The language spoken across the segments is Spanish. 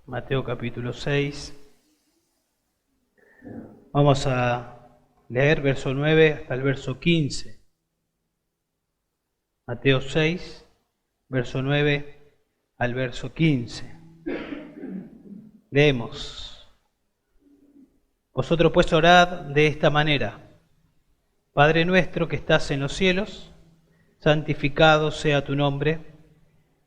Mateo capítulo 6. Vamos a leer verso 9 hasta el verso 15. Mateo 6, verso 9 al verso 15. Leemos. Vosotros pues orad de esta manera: Padre nuestro que estás en los cielos, santificado sea tu nombre.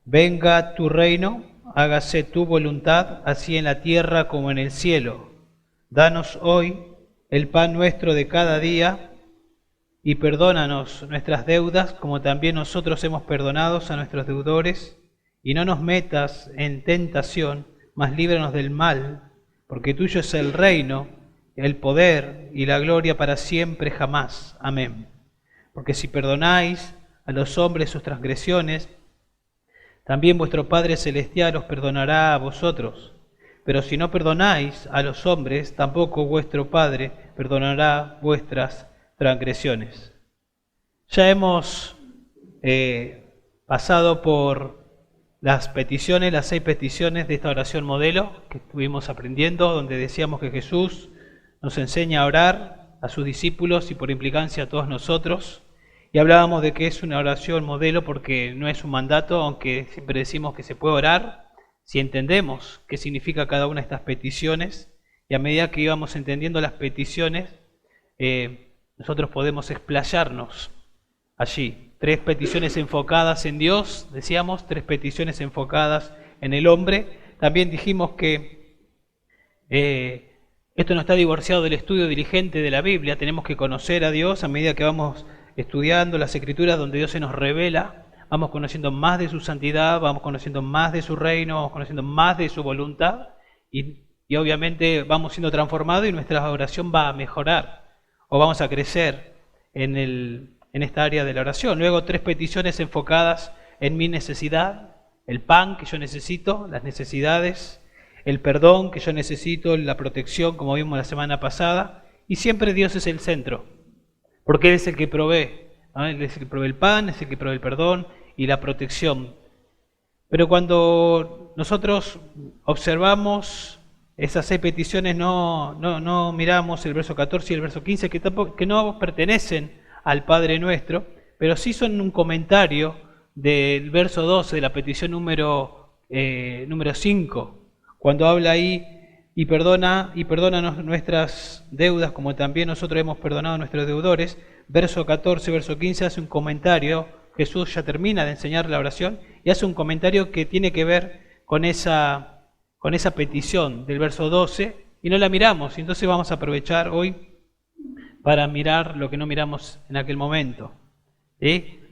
Venga tu reino, hágase tu voluntad, así en la tierra como en el cielo. Danos hoy el pan nuestro de cada día, y perdónanos nuestras deudas, como también nosotros hemos perdonado a nuestros deudores. Y no nos metas en tentación, mas líbranos del mal, porque tuyo es el reino, el poder y la gloria para siempre jamás. Amén. Porque si perdonáis a los hombres sus transgresiones, también vuestro Padre Celestial os perdonará a vosotros. Pero si no perdonáis a los hombres, tampoco vuestro Padre perdonará vuestras transgresiones. Ya hemos pasado por las peticiones, las 6 peticiones de esta oración modelo que estuvimos aprendiendo, donde decíamos que Jesús nos enseña a orar a sus discípulos y por implicancia a todos nosotros. Y hablábamos de que es una oración modelo porque no es un mandato, aunque siempre decimos que se puede orar si entendemos qué significa cada una de estas peticiones. Y a medida que íbamos entendiendo las peticiones, nosotros podemos explayarnos allí. 3 peticiones enfocadas en Dios, decíamos, 3 peticiones enfocadas en el hombre. También dijimos que esto no está divorciado del estudio diligente de la Biblia. Tenemos que conocer a Dios a medida que vamos estudiando las Escrituras, donde Dios se nos revela. Vamos conociendo más de su santidad, vamos conociendo más de su reino, vamos conociendo más de su voluntad y obviamente vamos siendo transformados y nuestra oración va a mejorar o vamos a crecer en esta área de la oración. Luego 3 peticiones enfocadas en mi necesidad: el pan que yo necesito, las necesidades, el perdón que yo necesito, la protección, como vimos la semana pasada, y siempre Dios es el centro, porque Él es el que provee, ¿no? Él es el que provee el pan, es el que provee el perdón y la protección. Pero cuando nosotros observamos esas 6 peticiones, no miramos el verso 14 y el verso 15, que no pertenecen al Padre Nuestro, pero sí son un comentario del verso 12 de la petición número 5, cuando habla ahí: y perdónanos nuestras deudas, como también nosotros hemos perdonado a nuestros deudores. Verso 14, verso 15 hace un comentario. Jesús ya termina de enseñar la oración y hace un comentario que tiene que ver con esa petición del verso 12 y no la miramos. Entonces vamos a aprovechar hoy para mirar lo que no miramos en aquel momento.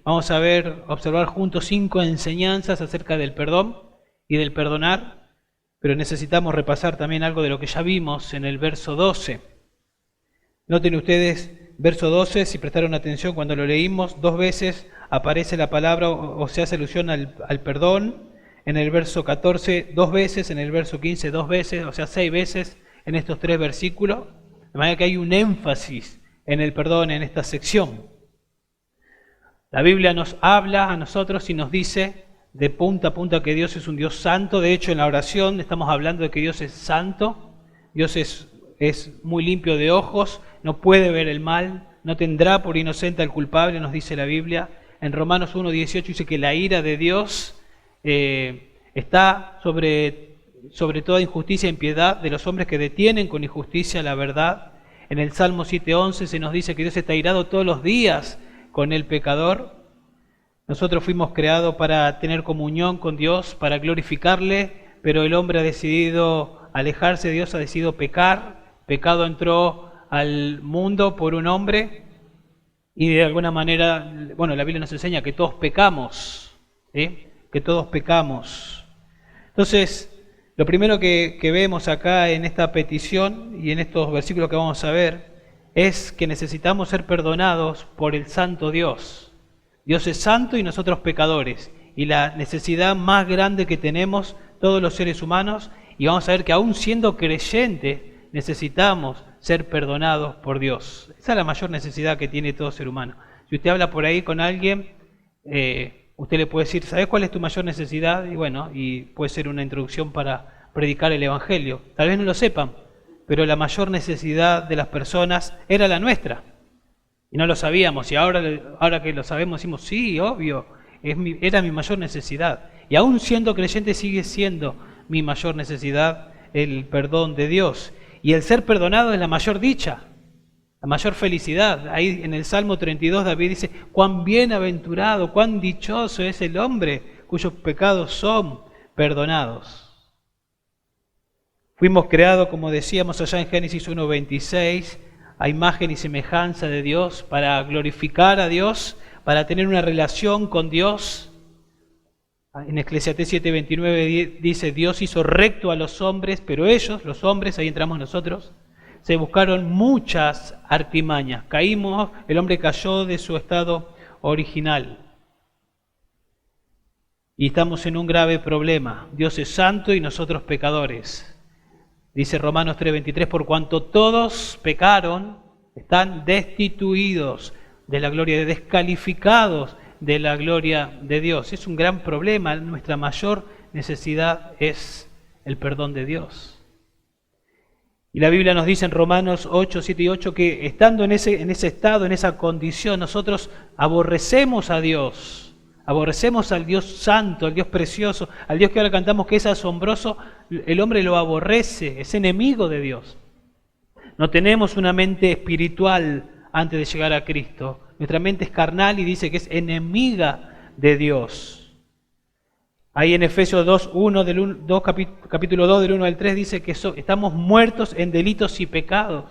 Vamos a observar juntos 5 enseñanzas acerca del perdón y del perdonar. Pero necesitamos repasar también algo de lo que ya vimos en el verso 12. Noten ustedes, verso 12, si prestaron atención cuando lo leímos, 2 veces aparece la palabra o se hace alusión al perdón. En el verso 14, 2 veces, en el verso 15, 2 veces, o sea, 6 veces en estos 3 versículos. De manera que hay un énfasis en el perdón en esta sección. La Biblia nos habla a nosotros y nos dice de punta a punta que Dios es un Dios santo. De hecho, en la oración estamos hablando de que Dios es santo. Dios es muy limpio de ojos, no puede ver el mal, no tendrá por inocente al culpable, nos dice la Biblia. En Romanos 1:18 dice que la ira de Dios está sobre toda injusticia e impiedad de los hombres que detienen con injusticia la verdad. En el Salmo 7:11 se nos dice que Dios está irado todos los días con el pecador. Nosotros fuimos creados para tener comunión con Dios, para glorificarle, pero el hombre ha decidido alejarse de Dios, ha decidido pecar. Pecado entró al mundo por un hombre y de alguna manera, la Biblia nos enseña que todos pecamos, que todos pecamos. Entonces, lo primero que vemos acá en esta petición y en estos versículos que vamos a ver es que necesitamos ser perdonados por el santo Dios. Dios es santo y nosotros pecadores. Y la necesidad más grande que tenemos todos los seres humanos, y vamos a ver que aún siendo creyentes, necesitamos ser perdonados por Dios. Esa es la mayor necesidad que tiene todo ser humano. Si usted habla por ahí con alguien, usted le puede decir: ¿sabes cuál es tu mayor necesidad? Y puede ser una introducción para predicar el Evangelio. Tal vez no lo sepan, pero la mayor necesidad de las personas era la nuestra. Y no lo sabíamos, y ahora que lo sabemos decimos, sí, obvio, era mi mayor necesidad. Y aún siendo creyente sigue siendo mi mayor necesidad el perdón de Dios. Y el ser perdonado es la mayor dicha, la mayor felicidad. Ahí en el Salmo 32 David dice, cuán bienaventurado, cuán dichoso es el hombre cuyos pecados son perdonados. Fuimos creados, como decíamos allá en Génesis 1:26, a imagen y semejanza de Dios, para glorificar a Dios, para tener una relación con Dios. En Eclesiastés 7:29 dice, Dios hizo recto a los hombres, pero ellos, los hombres, ahí entramos nosotros, se buscaron muchas artimañas. Caímos, el hombre cayó de su estado original. Y estamos en un grave problema. Dios es santo y nosotros pecadores. Dice Romanos 3:23, por cuanto todos pecaron, están destituidos de la gloria, descalificados de la gloria de Dios. Es un gran problema, nuestra mayor necesidad es el perdón de Dios. Y la Biblia nos dice en Romanos 8, 7 y 8 que estando en ese estado, en esa condición, nosotros aborrecemos a Dios. Aborrecemos al Dios santo, al Dios precioso, al Dios que ahora cantamos que es asombroso. El hombre lo aborrece, es enemigo de Dios. No tenemos una mente espiritual antes de llegar a Cristo. Nuestra mente es carnal y dice que es enemiga de Dios. Ahí en Efesios 2, capítulo 2, del 1 al 3, dice que estamos muertos en delitos y pecados,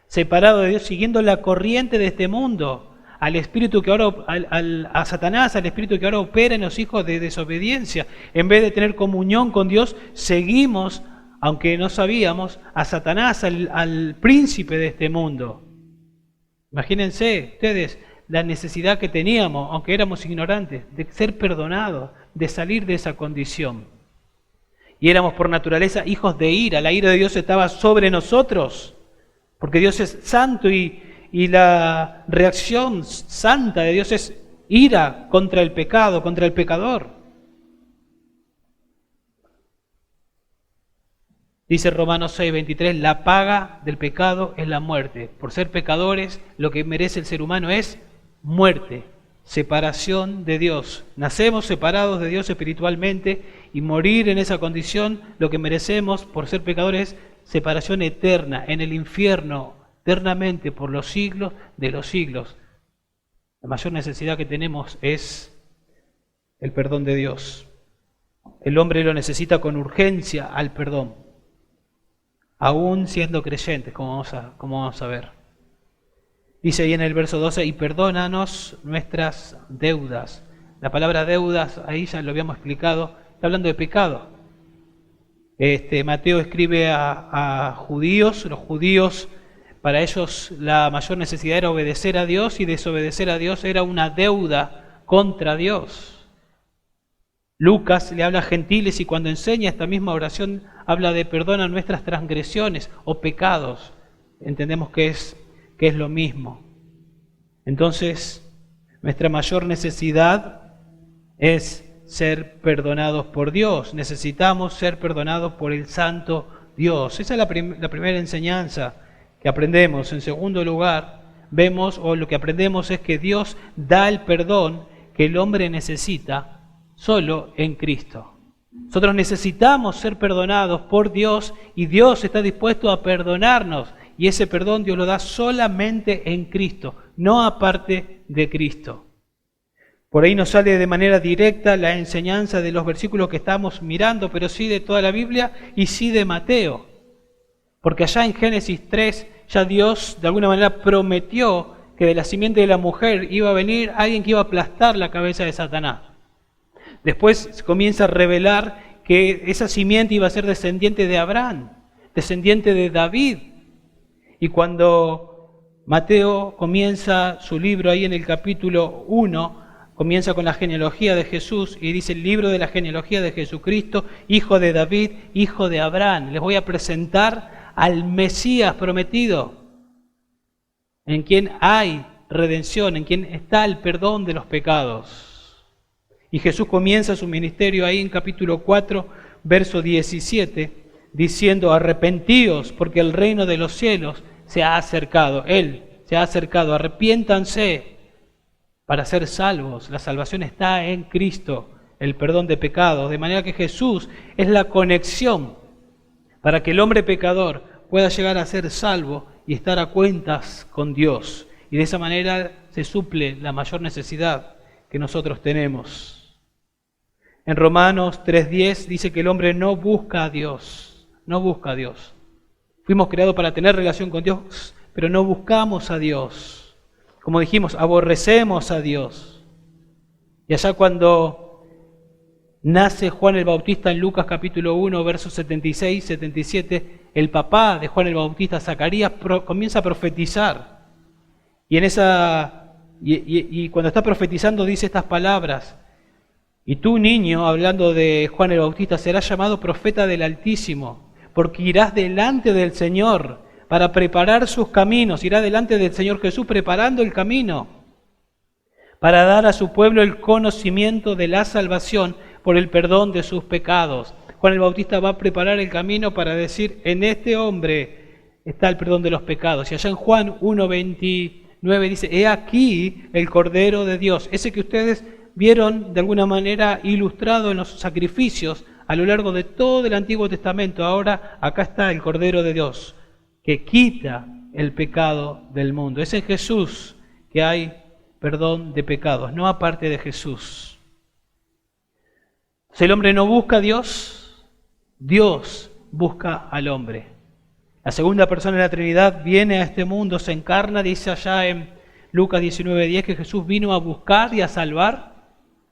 separados de Dios, siguiendo la corriente de este mundo. Al espíritu que ahora, a Satanás, al espíritu que ahora opera en los hijos de desobediencia. En vez de tener comunión con Dios, seguimos, aunque no sabíamos, a Satanás, al príncipe de este mundo. Imagínense ustedes la necesidad que teníamos, aunque éramos ignorantes, de ser perdonados, de salir de esa condición. Y éramos por naturaleza hijos de ira. La ira de Dios estaba sobre nosotros, porque Dios es santo y la reacción santa de Dios es ira contra el pecado, contra el pecador. Dice Romanos 6:23, la paga del pecado es la muerte. Por ser pecadores, lo que merece el ser humano es muerte, separación de Dios. Nacemos separados de Dios espiritualmente y morir en esa condición, lo que merecemos por ser pecadores es separación eterna en el infierno, eternamente por los siglos de los siglos. La mayor necesidad que tenemos es el perdón de Dios. El hombre lo necesita con urgencia al perdón, aún siendo creyentes, como vamos a ver. Dice ahí en el verso 12, y perdónanos nuestras deudas. La palabra deudas, ahí ya lo habíamos explicado, está hablando de pecado. Mateo escribe a judíos, los judíos, para ellos la mayor necesidad era obedecer a Dios y desobedecer a Dios era una deuda contra Dios. Lucas le habla a gentiles y cuando enseña esta misma oración habla de perdona nuestras transgresiones o pecados. Entendemos que es lo mismo. Entonces, nuestra mayor necesidad es ser perdonados por Dios. Necesitamos ser perdonados por el Santo Dios. Esa es la primera enseñanza que aprendemos. En segundo lugar, lo que aprendemos es que Dios da el perdón que el hombre necesita solo en Cristo. Nosotros necesitamos ser perdonados por Dios y Dios está dispuesto a perdonarnos. Y ese perdón Dios lo da solamente en Cristo, no aparte de Cristo. Por ahí no sale de manera directa la enseñanza de los versículos que estamos mirando, pero sí de toda la Biblia y sí de Mateo. Porque allá en Génesis 3 ya Dios de alguna manera prometió que de la simiente de la mujer iba a venir alguien que iba a aplastar la cabeza de Satanás. Después se comienza a revelar que esa simiente iba a ser descendiente de Abraham, descendiente de David. Y cuando Mateo comienza su libro ahí en el capítulo 1, comienza con la genealogía de Jesús y dice el libro de la genealogía de Jesucristo, hijo de David, hijo de Abraham. Les voy a presentar al Mesías prometido, en quien hay redención, en quien está el perdón de los pecados. Y Jesús comienza su ministerio ahí en capítulo 4, verso 17, diciendo: arrepentíos, porque el reino de los cielos se ha acercado. Él se ha acercado, arrepiéntanse para ser salvos. La salvación está en Cristo, el perdón de pecados, de manera que Jesús es la conexión para que el hombre pecador pueda llegar a ser salvo y estar a cuentas con Dios. Y de esa manera se suple la mayor necesidad que nosotros tenemos. En Romanos 3:10 dice que el hombre no busca a Dios, no busca a Dios. Fuimos creados para tener relación con Dios, pero no buscamos a Dios. Como dijimos, aborrecemos a Dios. Y allá cuando nace Juan el Bautista en Lucas capítulo 1, versos 76, 77, el papá de Juan el Bautista, Zacarías, comienza a profetizar. Y cuando está profetizando dice estas palabras: y tú, niño, hablando de Juan el Bautista, serás llamado profeta del Altísimo, porque irás delante del Señor para preparar sus caminos. Irá delante del Señor Jesús preparando el camino para dar a su pueblo el conocimiento de la salvación por el perdón de sus pecados. Juan el Bautista va a preparar el camino para decir: en este hombre está el perdón de los pecados. Y allá en Juan 1:29 dice: he aquí el Cordero de Dios, ese que ustedes vieron de alguna manera ilustrado en los sacrificios a lo largo de todo el Antiguo Testamento. Ahora acá está el Cordero de Dios, que quita el pecado del mundo. Es en Jesús que hay perdón de pecados, no aparte de Jesús. Si el hombre no busca a Dios, Dios busca al hombre. La segunda persona de la Trinidad viene a este mundo, se encarna, dice allá en Lucas 19:10 que Jesús vino a buscar y a salvar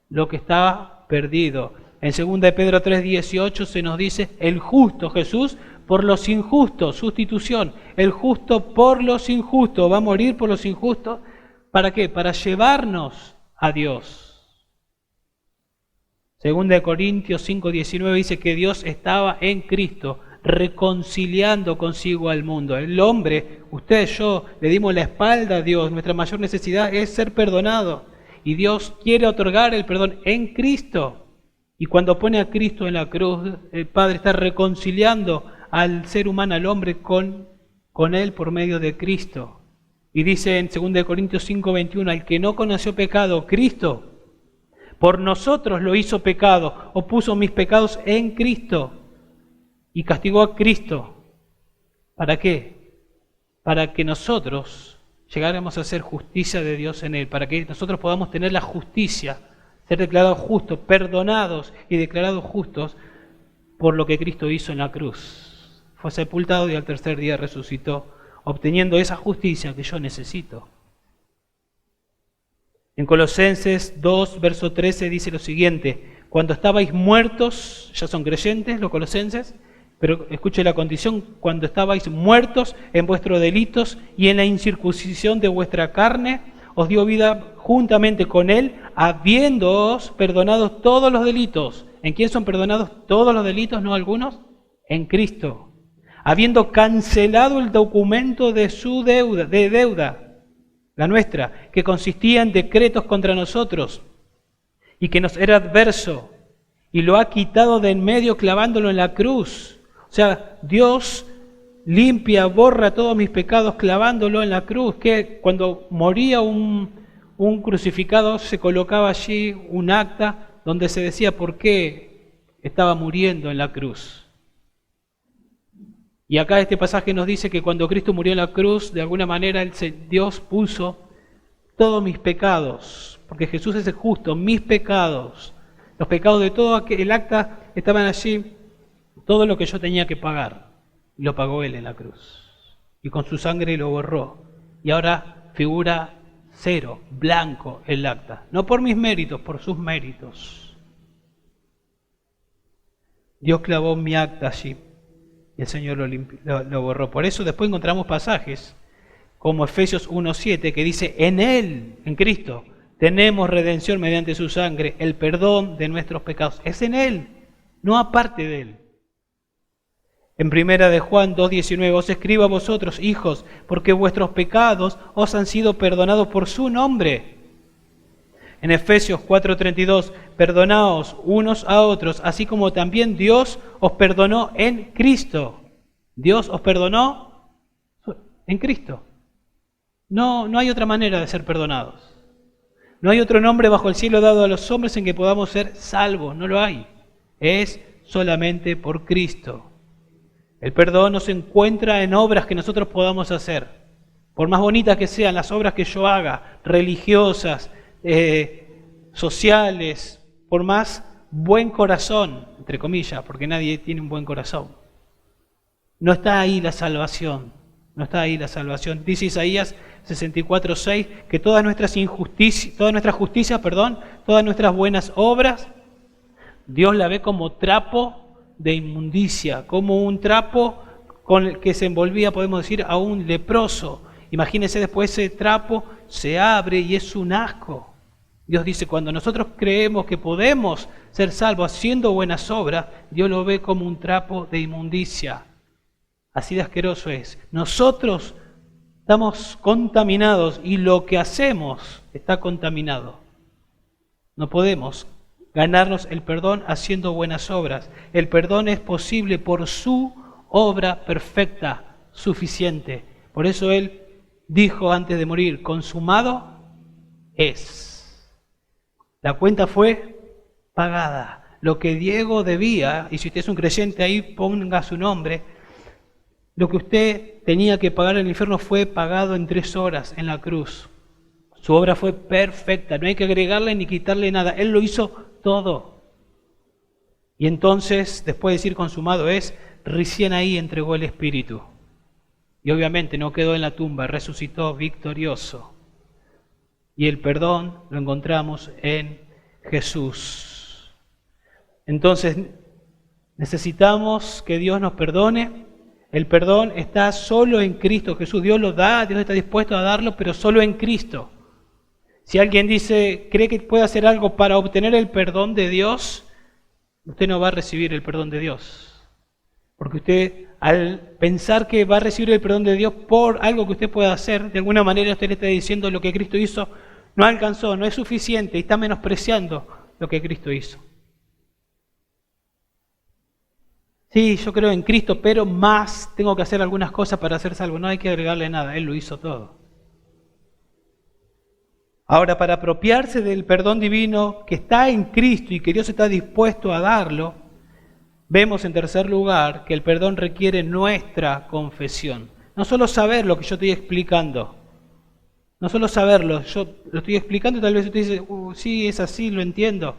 lo que estaba perdido. En 2 de Pedro 3:18 se nos dice: el justo Jesús por los injustos, sustitución, el justo por los injustos, va a morir por los injustos. ¿Para qué? Para llevarnos a Dios. 2 de Corintios 5:19 dice que Dios estaba en Cristo reconciliando consigo al mundo. El hombre, usted, yo, le dimos la espalda a Dios. Nuestra mayor necesidad es ser perdonado. Y Dios quiere otorgar el perdón en Cristo. Y cuando pone a Cristo en la cruz, el Padre está reconciliando al ser humano, al hombre, con Él por medio de Cristo. Y dice en 2 de Corintios 5:21, al que no conoció pecado, Cristo por nosotros lo hizo pecado, o puso mis pecados en Cristo y castigó a Cristo. ¿Para qué? Para que nosotros llegáramos a ser justicia de Dios en Él, para que nosotros podamos tener la justicia, ser declarados justos, perdonados y declarados justos por lo que Cristo hizo en la cruz. Fue sepultado y al tercer día resucitó, obteniendo esa justicia que yo necesito. En Colosenses 2, verso 13 dice lo siguiente: cuando estabais muertos, ya son creyentes los colosenses, pero escuche la condición: cuando estabais muertos en vuestros delitos y en la incircuncisión de vuestra carne, os dio vida juntamente con Él, habiéndoos perdonados todos los delitos. ¿En quién son perdonados todos los delitos, no algunos? En Cristo. Habiendo cancelado el documento de su deuda, la nuestra, que consistía en decretos contra nosotros y que nos era adverso, y lo ha quitado de en medio clavándolo en la cruz. O sea, Dios limpia, borra todos mis pecados clavándolo en la cruz. Que cuando moría un crucificado se colocaba allí un acta donde se decía por qué estaba muriendo en la cruz. Y acá este pasaje nos dice que cuando Cristo murió en la cruz, de alguna manera Dios puso todos mis pecados, porque Jesús es el justo, mis pecados, los pecados de todo el acta estaban allí, todo lo que yo tenía que pagar, y lo pagó Él en la cruz. Y con su sangre lo borró. Y ahora figura cero, blanco el acta. No por mis méritos, por sus méritos. Dios clavó mi acta allí. Y el Señor lo borró. Por eso después encontramos pasajes como Efesios 1:7 que dice: en Él, en Cristo, tenemos redención mediante su sangre, el perdón de nuestros pecados. Es en Él, no aparte de Él. En 1 de Juan 2:19, os escribo a vosotros, hijos, porque vuestros pecados os han sido perdonados por su nombre. En Efesios 4:32, perdonaos unos a otros, así como también Dios os perdonó en Cristo. Dios os perdonó en Cristo. No hay otra manera de ser perdonados. No hay otro nombre bajo el cielo dado a los hombres en que podamos ser salvos. No lo hay. Es solamente por Cristo. El perdón no se encuentra en obras que nosotros podamos hacer. Por más bonitas que sean las obras que yo haga, religiosas, sociales, por más buen corazón, entre comillas, porque nadie tiene un buen corazón. No está ahí la salvación. No está ahí la salvación. Dice Isaías 64:6 que todas nuestras justicias, todas nuestras buenas obras, Dios la ve como trapo de inmundicia, como un trapo con el que se envolvía, podemos decir, a un leproso. Imagínense, después ese trapo se abre y es un asco. Dios dice, cuando nosotros creemos que podemos ser salvos haciendo buenas obras, Dios lo ve como un trapo de inmundicia. Así de asqueroso es. Nosotros estamos contaminados y lo que hacemos está contaminado. No podemos ganarnos el perdón haciendo buenas obras. El perdón es posible por su obra perfecta, suficiente. Por eso Él dijo antes de morir, consumado es. La cuenta fue pagada. Lo que Diego debía, y si usted es un creyente ahí ponga su nombre, lo que usted tenía que pagar en el infierno fue pagado en 3 horas en la cruz. Su obra fue perfecta, no hay que agregarle ni quitarle nada. Él lo hizo todo. Y entonces, después de decir consumado es, recién ahí entregó el Espíritu. Y obviamente no quedó en la tumba, resucitó victorioso. Y el perdón lo encontramos en Jesús. Entonces, necesitamos que Dios nos perdone. El perdón está solo en Cristo Jesús. Dios lo da, Dios está dispuesto a darlo, pero solo en Cristo. Si alguien cree que puede hacer algo para obtener el perdón de Dios, usted no va a recibir el perdón de Dios. Porque usted, al pensar que va a recibir el perdón de Dios por algo que usted pueda hacer, de alguna manera usted le está diciendo lo que Cristo hizo no alcanzó, no es suficiente y está menospreciando lo que Cristo hizo. Sí, yo creo en Cristo, pero más tengo que hacer algunas cosas para ser salvo. No hay que agregarle nada, Él lo hizo todo. Ahora, para apropiarse del perdón divino que está en Cristo y que Dios está dispuesto a darlo, vemos en tercer lugar que el perdón requiere nuestra confesión. No solo saber lo que yo estoy explicando, no solo saberlo, yo lo estoy explicando y tal vez usted dice, sí, es así, lo entiendo.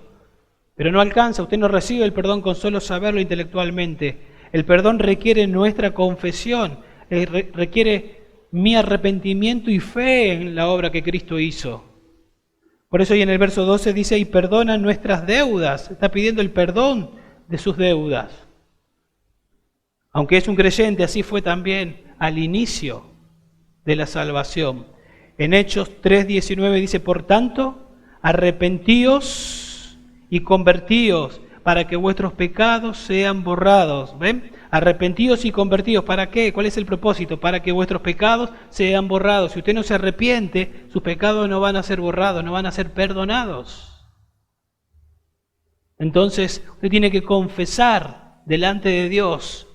Pero no alcanza, usted no recibe el perdón con solo saberlo intelectualmente. El perdón requiere nuestra confesión, requiere mi arrepentimiento y fe en la obra que Cristo hizo. Por eso hoy en el verso 12 dice, y perdona nuestras deudas. Está pidiendo el perdón de sus deudas. Aunque es un creyente, así fue también al inicio de la salvación. En Hechos 3:19 dice, por tanto, arrepentíos y convertíos para que vuestros pecados sean borrados. ¿Ven? Arrepentíos y convertíos. ¿Para qué? ¿Cuál es el propósito? Para que vuestros pecados sean borrados. Si usted no se arrepiente, sus pecados no van a ser borrados, no van a ser perdonados. Entonces, usted tiene que confesar delante de Dios.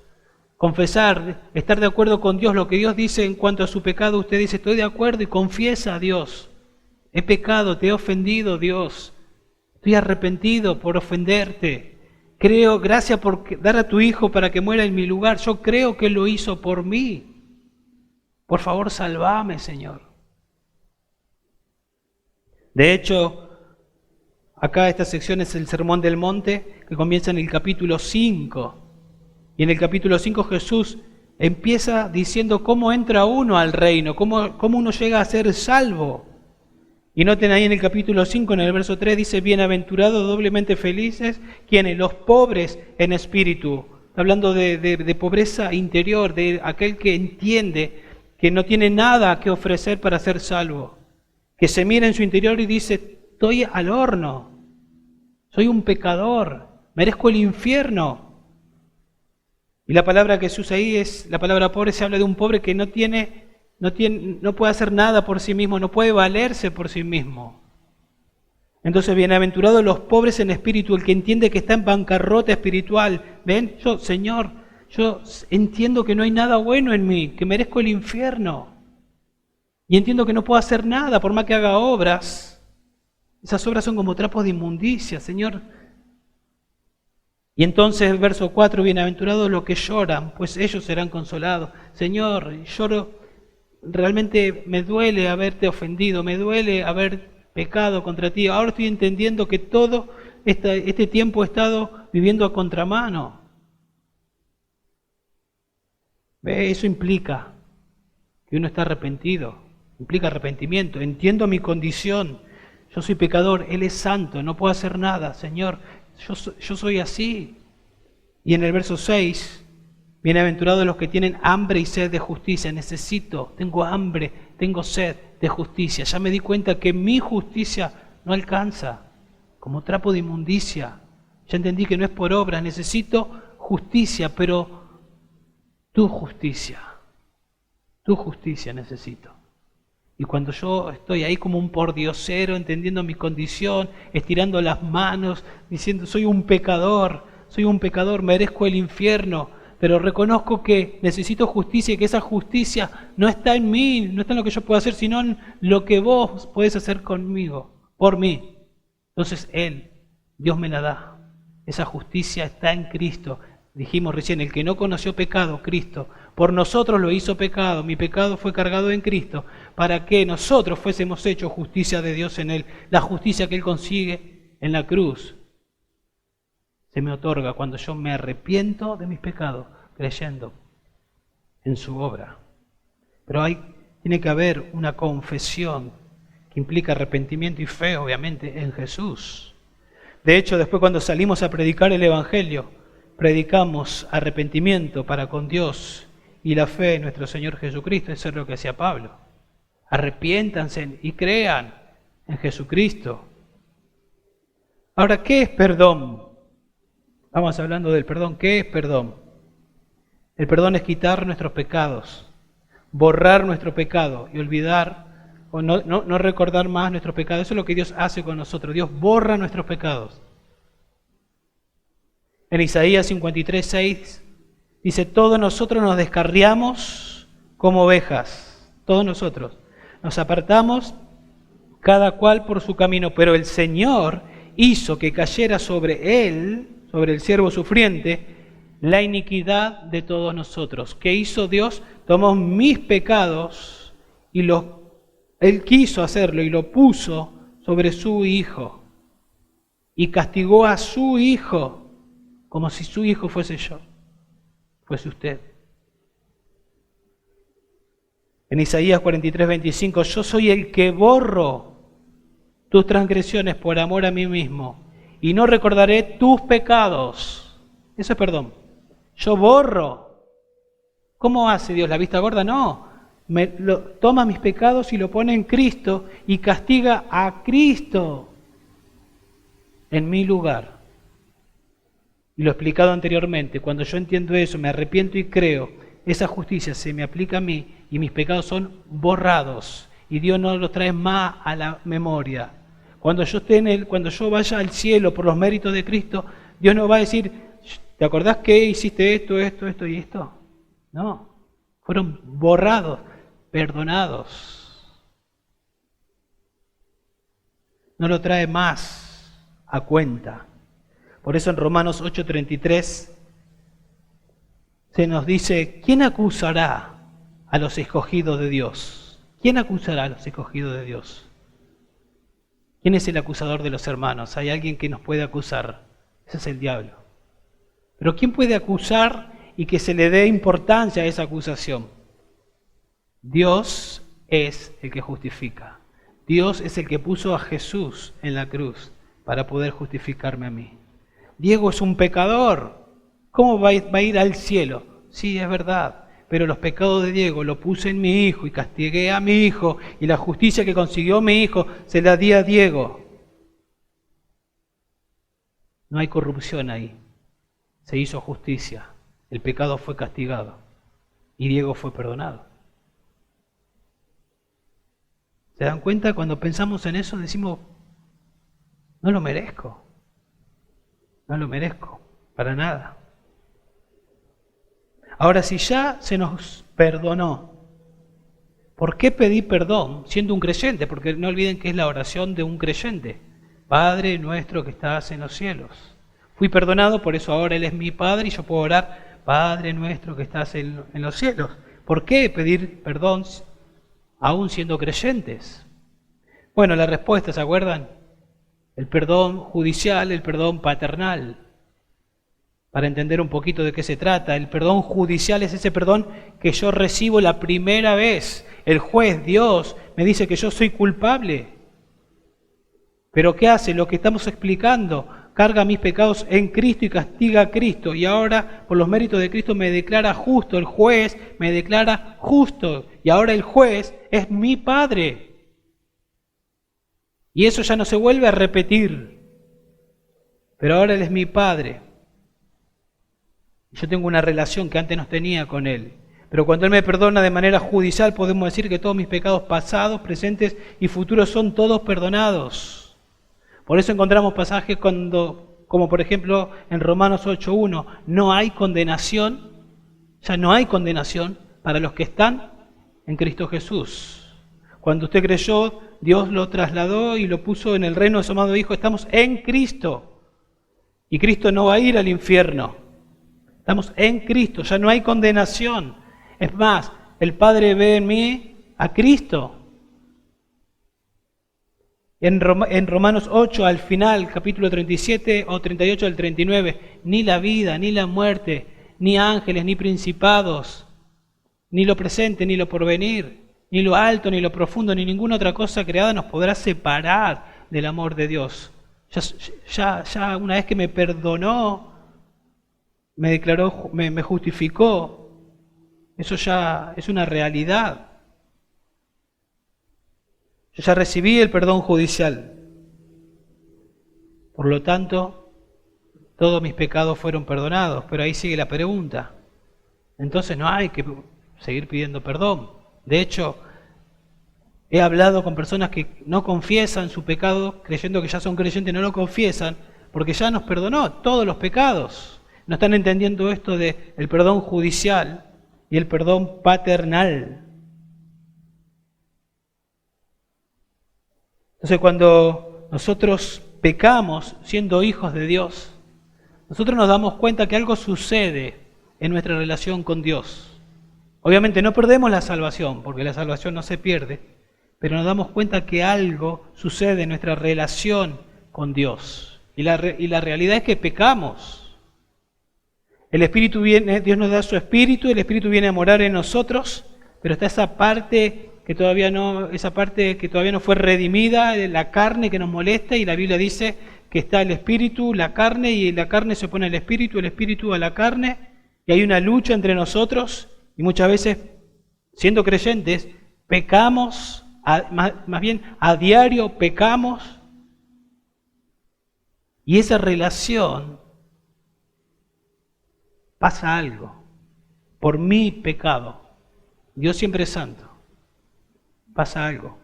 Confesar, estar de acuerdo con Dios. Lo que Dios dice en cuanto a su pecado, usted dice, estoy de acuerdo y confiesa a Dios. He pecado, te he ofendido, Dios. Estoy arrepentido por ofenderte. Creo, gracias por dar a tu Hijo para que muera en mi lugar. Yo creo que Él lo hizo por mí. Por favor, sálvame, Señor. De hecho, acá esta sección es el Sermón del Monte, que comienza en el capítulo 5. Y en el capítulo 5 Jesús empieza diciendo cómo entra uno al reino, cómo uno llega a ser salvo. Y noten ahí en el capítulo 5, en el verso 3, dice, bienaventurados, doblemente felices, quienes, los pobres en espíritu. Está hablando de pobreza interior, de aquel que entiende que no tiene nada que ofrecer para ser salvo. Que se mira en su interior y dice, estoy al horno, soy un pecador, merezco el infierno. Y la palabra que se usa ahí es, la palabra pobre, se habla de un pobre que no puede hacer nada por sí mismo, no puede valerse por sí mismo. Entonces, bienaventurados los pobres en espíritu, el que entiende que está en bancarrota espiritual. ¿Ven? Señor, yo entiendo que no hay nada bueno en mí, que merezco el infierno. Y entiendo que no puedo hacer nada por más que haga obras. Esas obras son como trapos de inmundicia, Señor. Y entonces el verso 4, bienaventurados los que lloran, pues ellos serán consolados. Señor, lloro, realmente me duele haberte ofendido, me duele haber pecado contra ti. Ahora estoy entendiendo que todo este tiempo he estado viviendo a contramano. ¿Ve? Eso implica que uno está arrepentido, implica arrepentimiento. Entiendo mi condición, yo soy pecador, Él es santo, no puedo hacer nada, Señor. Yo soy así. Y en el verso 6, bienaventurados los que tienen hambre y sed de justicia. Tengo hambre, tengo sed de justicia. Ya me di cuenta que mi justicia no alcanza, como trapo de inmundicia. Ya entendí que no es por obras, necesito justicia, pero tu justicia necesito. Y cuando yo estoy ahí como un pordiosero, entendiendo mi condición, estirando las manos, diciendo soy un pecador, merezco el infierno, pero reconozco que necesito justicia y que esa justicia no está en mí, no está en lo que yo puedo hacer, sino en lo que vos podés hacer conmigo, por mí. Entonces Dios me la da. Esa justicia está en Cristo. Dijimos recién, el que no conoció pecado, Cristo, por nosotros lo hizo pecado, mi pecado fue cargado en Cristo, para que nosotros fuésemos hechos justicia de Dios en Él. La justicia que Él consigue en la cruz se me otorga cuando yo me arrepiento de mis pecados, creyendo en su obra. Pero tiene que haber una confesión que implica arrepentimiento y fe, obviamente, en Jesús. De hecho, después cuando salimos a predicar el Evangelio, predicamos arrepentimiento para con Dios y la fe en nuestro Señor Jesucristo. Eso es lo que hacía Pablo. Arrepiéntanse y crean en Jesucristo. Ahora, ¿qué es perdón? Vamos hablando del perdón. ¿Qué es perdón? El perdón es quitar nuestros pecados, borrar nuestro pecado y olvidar o no recordar más nuestros pecados. Eso es lo que Dios hace con nosotros. Dios borra nuestros pecados. En Isaías 53:6 dice, todos nosotros nos descarriamos como ovejas, todos nosotros. Nos apartamos cada cual por su camino, pero el Señor hizo que cayera sobre él, sobre el siervo sufriente, la iniquidad de todos nosotros. ¿Qué hizo Dios? Tomó mis pecados y Él quiso hacerlo y lo puso sobre su Hijo. Y castigó a su Hijo como si su hijo fuese yo, fuese usted. En Isaías 43:25, yo soy el que borro tus transgresiones por amor a mí mismo y no recordaré tus pecados. Eso es perdón. Yo borro. ¿Cómo hace Dios la vista gorda? No. Toma mis pecados y lo pone en Cristo y castiga a Cristo en mi lugar. Y lo he explicado anteriormente, cuando yo entiendo eso, me arrepiento y creo, esa justicia se me aplica a mí y mis pecados son borrados y Dios no los trae más a la memoria. Cuando yo vaya al cielo por los méritos de Cristo, Dios no va a decir, ¿te acordás que hiciste esto y esto? No, fueron borrados, perdonados. No lo trae más a cuenta. Por eso en Romanos 8:33 se nos dice, ¿quién acusará a los escogidos de Dios? ¿Quién acusará a los escogidos de Dios? ¿Quién es el acusador de los hermanos? ¿Hay alguien que nos puede acusar? Ese es el diablo. Pero ¿quién puede acusar y que se le dé importancia a esa acusación? Dios es el que justifica. Dios es el que puso a Jesús en la cruz para poder justificarme a mí. Diego es un pecador. ¿Cómo va a ir al cielo? Sí, es verdad, pero los pecados de Diego lo puse en mi hijo y castigué a mi hijo y la justicia que consiguió mi hijo se la di a Diego. No hay corrupción ahí. Se hizo justicia. El pecado fue castigado y Diego fue perdonado. ¿Se dan cuenta? Cuando pensamos en eso decimos, No lo merezco. No lo merezco, para nada. Ahora, si ya se nos perdonó, ¿por qué pedir perdón siendo un creyente? Porque no olviden que es la oración de un creyente. Padre nuestro que estás en los cielos. Fui perdonado, por eso ahora Él es mi Padre y yo puedo orar, Padre nuestro que estás en los cielos. ¿Por qué pedir perdón aún siendo creyentes? Bueno, la respuesta, ¿se acuerdan? El perdón judicial, el perdón paternal. Para entender un poquito de qué se trata, el perdón judicial es ese perdón que yo recibo la primera vez. El juez, Dios, me dice que yo soy culpable. Pero ¿qué hace? Lo que estamos explicando, carga mis pecados en Cristo y castiga a Cristo. Y ahora, por los méritos de Cristo, me declara justo. El juez me declara justo. Y ahora el juez es mi Padre. Y eso ya no se vuelve a repetir. Pero ahora Él es mi Padre. Yo tengo una relación que antes no tenía con Él. Pero cuando Él me perdona de manera judicial, podemos decir que todos mis pecados pasados, presentes y futuros son todos perdonados. Por eso encontramos pasajes como por ejemplo en Romanos 8.1, no hay condenación, ya no hay condenación para los que están en Cristo Jesús. Cuando usted creyó, Dios lo trasladó y lo puso en el reino de su amado Hijo. Estamos en Cristo. Y Cristo no va a ir al infierno. Estamos en Cristo, ya no hay condenación. Es más, el Padre ve en mí a Cristo. En Romanos 8, al final, capítulo 37 o 38 del 39, ni la vida, ni la muerte, ni ángeles, ni principados, ni lo presente, ni lo porvenir, ni lo alto, ni lo profundo, ni ninguna otra cosa creada nos podrá separar del amor de Dios. Ya una vez que me perdonó, me declaró, me justificó, eso ya es una realidad. Yo ya recibí el perdón judicial. Por lo tanto, todos mis pecados fueron perdonados. Pero ahí sigue la pregunta. Entonces no hay que seguir pidiendo perdón. De hecho, he hablado con personas que no confiesan su pecado, creyendo que ya son creyentes, no lo confiesan, porque ya nos perdonó todos los pecados. No están entendiendo esto de el perdón judicial y el perdón paternal. Entonces, cuando nosotros pecamos siendo hijos de Dios, nosotros nos damos cuenta que algo sucede en nuestra relación con Dios. Obviamente no perdemos la salvación, porque la salvación no se pierde, pero nos damos cuenta que algo sucede en nuestra relación con Dios. Y la realidad es que pecamos. El Espíritu viene, Dios nos da su Espíritu, el Espíritu viene a morar en nosotros, pero está esa parte que todavía no fue redimida, la carne que nos molesta, y la Biblia dice que está el Espíritu, la carne, y la carne se opone al Espíritu, el Espíritu a la carne, y hay una lucha entre nosotros, y muchas veces, siendo creyentes, pecamos, más bien a diario pecamos, y esa relación pasa algo, por mi pecado. Dios siempre es santo. Pasa algo.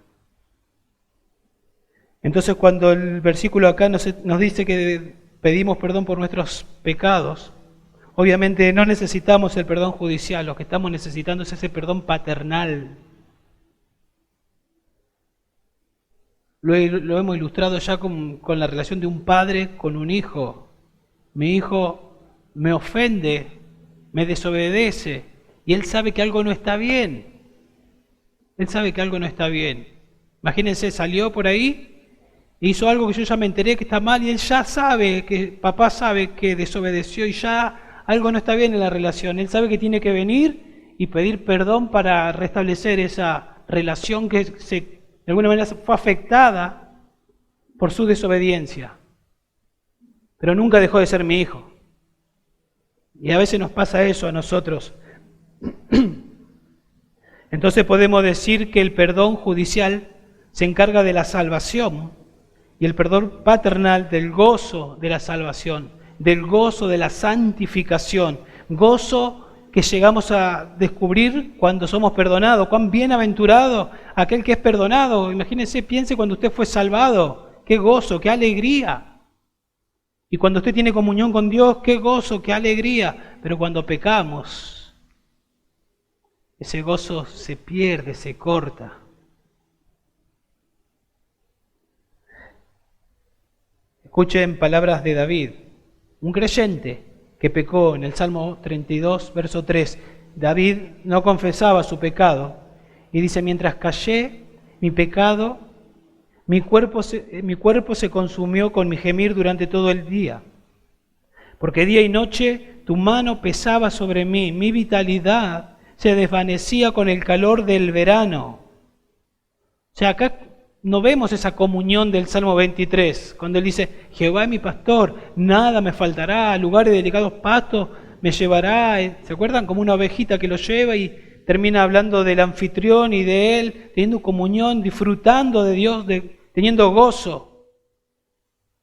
Entonces, cuando el versículo acá nos dice que pedimos perdón por nuestros pecados, obviamente no necesitamos el perdón judicial, lo que estamos necesitando es ese perdón paternal. Lo hemos ilustrado ya con la relación de un padre con un hijo. Mi hijo me ofende, me desobedece, y él sabe que algo no está bien. Él sabe que algo no está bien. Imagínense, salió por ahí, hizo algo que yo ya me enteré que está mal, y él ya sabe, que papá sabe que desobedeció y ya algo no está bien en la relación. Él sabe que tiene que venir y pedir perdón para restablecer esa relación que de alguna manera fue afectada por su desobediencia. Pero nunca dejó de ser mi hijo. Y a veces nos pasa eso a nosotros. Entonces podemos decir que el perdón judicial se encarga de la salvación y el perdón paternal del gozo de la salvación, del gozo de la santificación, gozo que llegamos a descubrir cuando somos perdonados. Cuán bienaventurado aquel que es perdonado. Imagínense, piense cuando usted fue salvado, qué gozo, qué alegría. Y cuando usted tiene comunión con Dios, qué gozo, qué alegría. Pero cuando pecamos, ese gozo se pierde, se corta. Escuchen palabras de David, un creyente que pecó en el Salmo 32, verso 3. David no confesaba su pecado y dice, mientras callé mi pecado, mi cuerpo se consumió con mi gemir durante todo el día. Porque día y noche tu mano pesaba sobre mí, mi vitalidad se desvanecía con el calor del verano. O sea, acá no vemos esa comunión del Salmo 23, cuando él dice, Jehová es mi pastor, nada me faltará, a lugares de delicados pastos me llevará. ¿Se acuerdan? Como una ovejita que lo lleva y termina hablando del anfitrión y de él, teniendo comunión, disfrutando de Dios, teniendo gozo.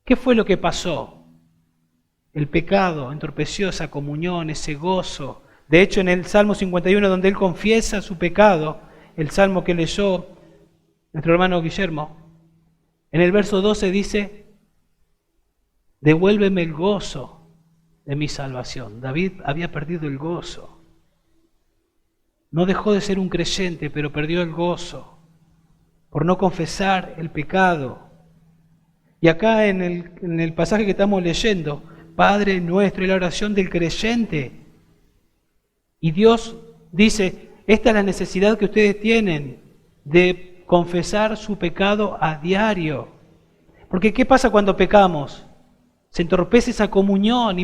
¿Qué fue lo que pasó? El pecado entorpeció esa comunión, ese gozo. De hecho, en el Salmo 51, donde él confiesa su pecado, el Salmo que leyó nuestro hermano Guillermo, en el verso 12 dice, devuélveme el gozo de mi salvación. David había perdido el gozo. No dejó de ser un creyente, pero perdió el gozo por no confesar el pecado. Y acá en el pasaje que estamos leyendo, Padre nuestro, y la oración del creyente. Y Dios dice, esta es la necesidad que ustedes tienen de confesar su pecado a diario. Porque ¿qué pasa cuando pecamos? Se entorpece esa comunión.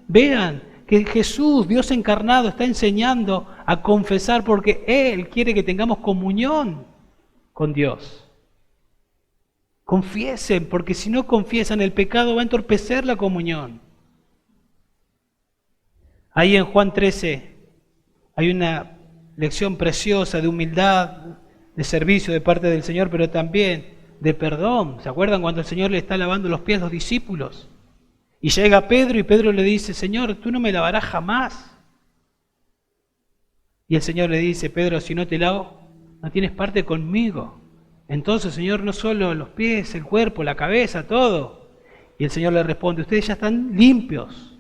Vean que Jesús, Dios encarnado, está enseñando a confesar porque Él quiere que tengamos comunión con Dios. Confiesen, porque si no confiesan el pecado va a entorpecer la comunión. Ahí en Juan 13 hay una lección preciosa de humildad, de servicio de parte del Señor, pero también de perdón. ¿Se acuerdan cuando el Señor le está lavando los pies a los discípulos? Y llega Pedro y Pedro le dice, Señor, tú no me lavarás jamás. Y el Señor le dice, Pedro, si no te lavo, no tienes parte conmigo. Entonces, Señor, no solo los pies, el cuerpo, la cabeza, todo. Y el Señor le responde, ustedes ya están limpios.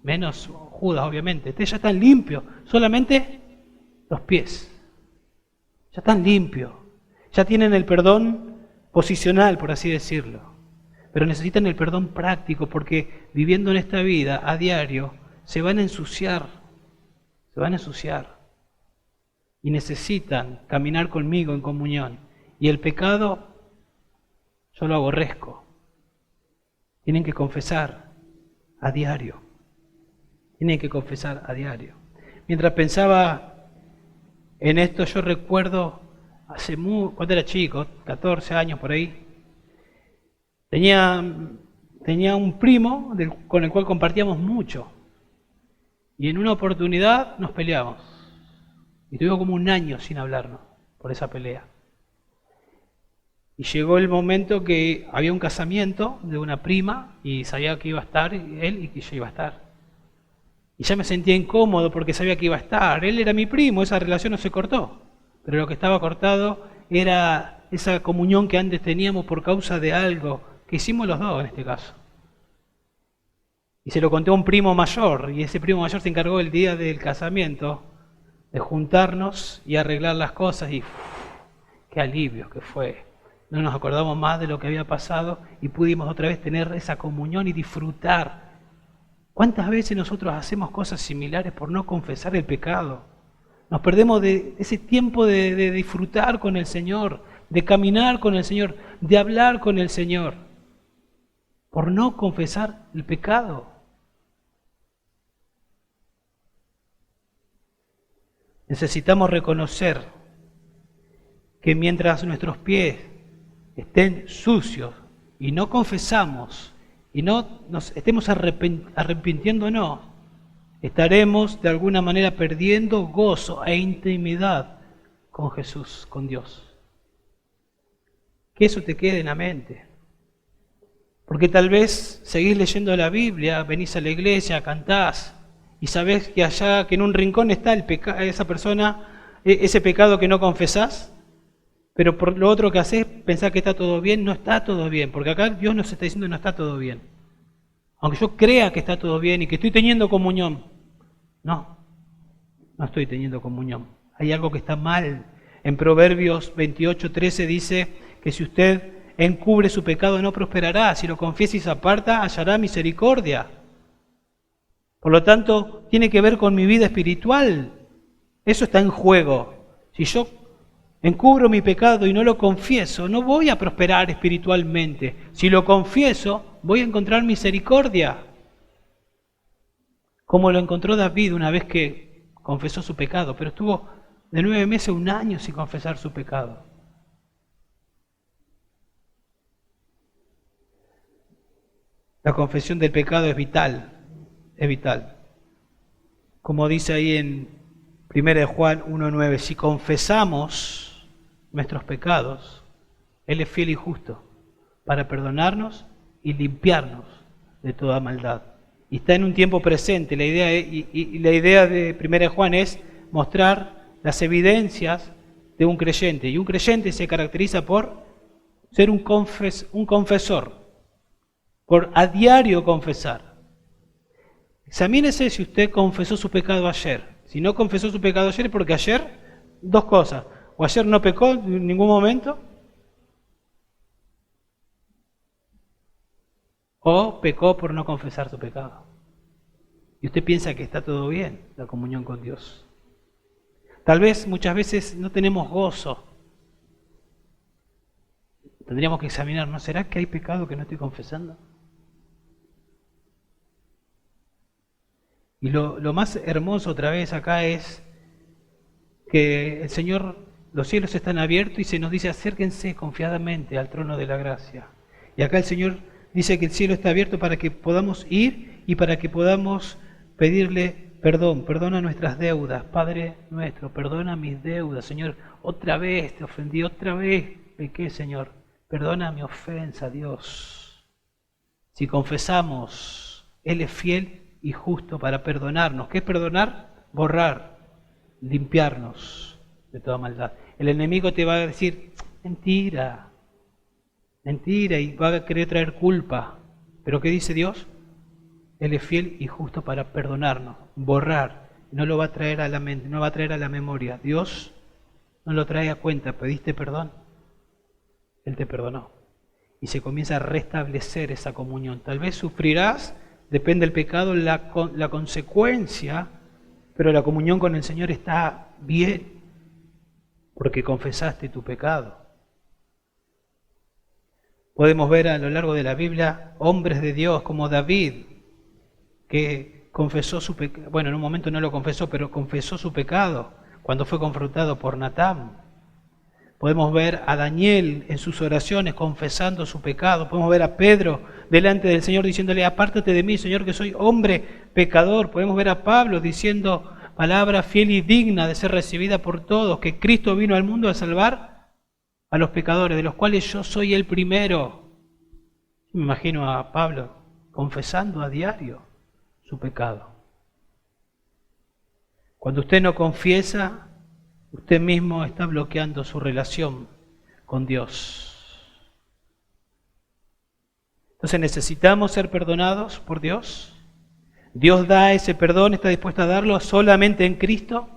Menos Judas, obviamente. Ustedes ya están limpios. Solamente los pies. Ya están limpios, ya tienen el perdón posicional, por así decirlo, pero necesitan el perdón práctico porque viviendo en esta vida a diario se van a ensuciar y necesitan caminar conmigo en comunión. Y el pecado yo lo aborrezco. Tienen que confesar a diario. Mientras pensaba en esto, yo recuerdo cuando era chico, 14 años por ahí, tenía un primo con el cual compartíamos mucho. Y en una oportunidad nos peleamos. Y tuvimos como un año sin hablarnos por esa pelea. Y llegó el momento que había un casamiento de una prima y sabía que iba a estar él y que yo iba a estar. Y ya me sentía incómodo porque sabía que iba a estar. Él era mi primo, esa relación no se cortó. Pero lo que estaba cortado era esa comunión que antes teníamos por causa de algo que hicimos los dos en este caso. Y se lo conté a un primo mayor, y ese primo mayor se encargó el día del casamiento de juntarnos y arreglar las cosas, y qué alivio que fue. No nos acordamos más de lo que había pasado y pudimos otra vez tener esa comunión y disfrutar. ¿Cuántas veces nosotros hacemos cosas similares por no confesar el pecado? Nos perdemos de ese tiempo de disfrutar con el Señor, de caminar con el Señor, de hablar con el Señor, por no confesar el pecado. Necesitamos reconocer que mientras nuestros pies estén sucios y no confesamos, y no nos estemos arrepintiéndonos, estaremos de alguna manera perdiendo gozo e intimidad con Jesús, con Dios. Que eso te quede en la mente. Porque tal vez seguís leyendo la Biblia, venís a la iglesia, cantás, y sabés que allá, que en un rincón está esa persona, ese pecado que no confesás, pero por lo otro que haces, pensar que está todo bien, no está todo bien, porque acá Dios nos está diciendo que no está todo bien. Aunque yo crea que está todo bien y que estoy teniendo comunión, no estoy teniendo comunión. Hay algo que está mal. En Proverbios 28:13 dice que si usted encubre su pecado no prosperará, si lo confiesa y se aparta, hallará misericordia. Por lo tanto, tiene que ver con mi vida espiritual. Eso está en juego. Si yo encubro mi pecado y no lo confieso, no voy a prosperar espiritualmente. Si lo confieso, voy a encontrar misericordia. Como lo encontró David una vez que confesó su pecado, pero estuvo de 9 meses a 1 año sin confesar su pecado. La confesión del pecado es vital. Es vital. Como dice ahí en 1 Juan 1:9, si confesamos nuestros pecados, Él es fiel y justo para perdonarnos y limpiarnos de toda maldad. Y está en un tiempo presente. La idea de 1 Juan es mostrar las evidencias de un creyente. Y un creyente se caracteriza por ser un confesor, por a diario confesar. Examínese si usted confesó su pecado ayer. Si no confesó su pecado ayer, porque ayer, 2 cosas. O ayer no pecó en ningún momento, o pecó por no confesar su pecado. Y usted piensa que está todo bien, la comunión con Dios. Tal vez muchas veces no tenemos gozo. Tendríamos que examinar, ¿no será que hay pecado que no estoy confesando? Y lo más hermoso otra vez acá es que el Señor, los cielos están abiertos y se nos dice acérquense confiadamente al trono de la gracia. Y acá el Señor dice que el cielo está abierto para que podamos ir y para que podamos pedirle perdón. Perdona nuestras deudas, Padre nuestro, perdona mis deudas, Señor. Otra vez te ofendí, otra vez pequé, Señor. Perdona mi ofensa, Dios. Si confesamos, Él es fiel y justo para perdonarnos. ¿Qué es perdonar? Borrar, limpiarnos de toda maldad. El enemigo te va a decir, mentira, y va a querer traer culpa. Pero ¿qué dice Dios? Él es fiel y justo para perdonarnos, borrar. No lo va a traer a la mente, no va a traer a la memoria. Dios no lo trae a cuenta. ¿Pediste perdón? Él te perdonó. Y se comienza a restablecer esa comunión. Tal vez sufrirás, depende del pecado, la consecuencia, pero la comunión con el Señor está bien, porque confesaste tu pecado. Podemos ver a lo largo de la Biblia hombres de Dios como David, que confesó su pecado. Bueno, en un momento no lo confesó, pero confesó su pecado cuando fue confrontado por Natán. Podemos ver a Daniel en sus oraciones confesando su pecado. Podemos ver a Pedro delante del Señor diciéndole, apártate de mí, Señor, que soy hombre pecador. Podemos ver a Pablo diciendo palabra fiel y digna de ser recibida por todos, que Cristo vino al mundo a salvar a los pecadores, de los cuales yo soy el primero. Me imagino a Pablo confesando a diario su pecado. Cuando usted no confiesa, usted mismo está bloqueando su relación con Dios. Entonces necesitamos ser perdonados por Dios. Dios da ese perdón, está dispuesto a darlo solamente en Cristo,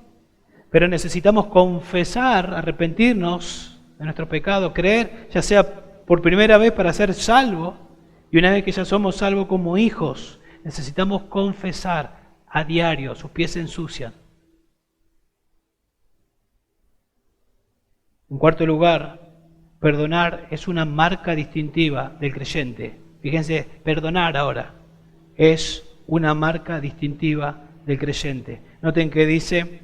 pero necesitamos confesar, arrepentirnos de nuestro pecado, creer, ya sea por primera vez para ser salvo, y una vez que ya somos salvos como hijos, necesitamos confesar a diario, sus pies se ensucian. En cuarto lugar, perdonar es una marca distintiva del creyente. Fíjense, perdonar ahora es una marca distintiva del creyente. Noten que dice,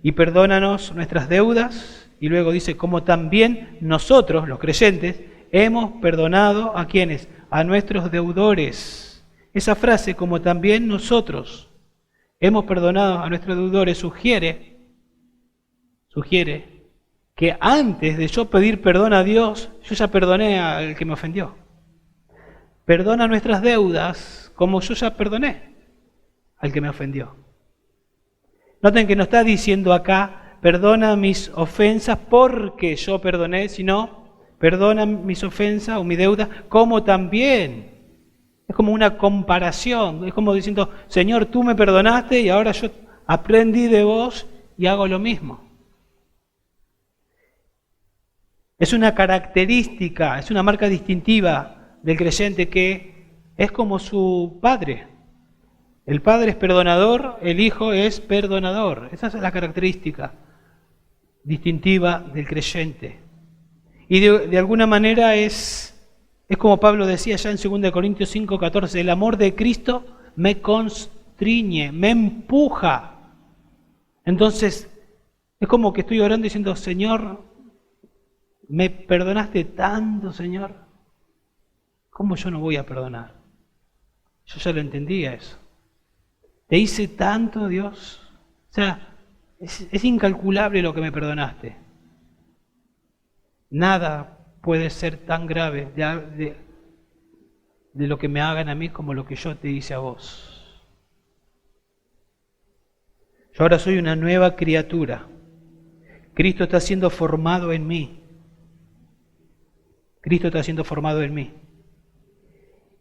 y perdónanos nuestras deudas, y luego dice, como también nosotros, los creyentes, hemos perdonado a quienes, a nuestros deudores. Esa frase, como también nosotros hemos perdonado a nuestros deudores, sugiere que antes de yo pedir perdón a Dios, yo ya perdoné al que me ofendió. Perdona nuestras deudas como yo ya perdoné al que me ofendió. Noten que no está diciendo acá, perdona mis ofensas porque yo perdoné, sino perdona mis ofensas o mi deuda como también. Es como una comparación, es como diciendo, Señor, tú me perdonaste y ahora yo aprendí de vos y hago lo mismo. Es una característica, es una marca distintiva del creyente que es como su Padre. El Padre es perdonador, el Hijo es perdonador. Esa es la característica distintiva del creyente. Y de alguna manera es como Pablo decía ya en 2 Corintios 5:14, el amor de Cristo me constriñe, me empuja. Entonces, es como que estoy orando diciendo, Señor, me perdonaste tanto, Señor. ¿Cómo yo no voy a perdonar? Yo ya lo entendía eso. Te hice tanto, Dios. O sea, es incalculable lo que me perdonaste. Nada puede ser tan grave de lo que me hagan a mí como lo que yo te hice a vos. Yo ahora soy una nueva criatura. Cristo está siendo formado en mí. Cristo está siendo formado en mí.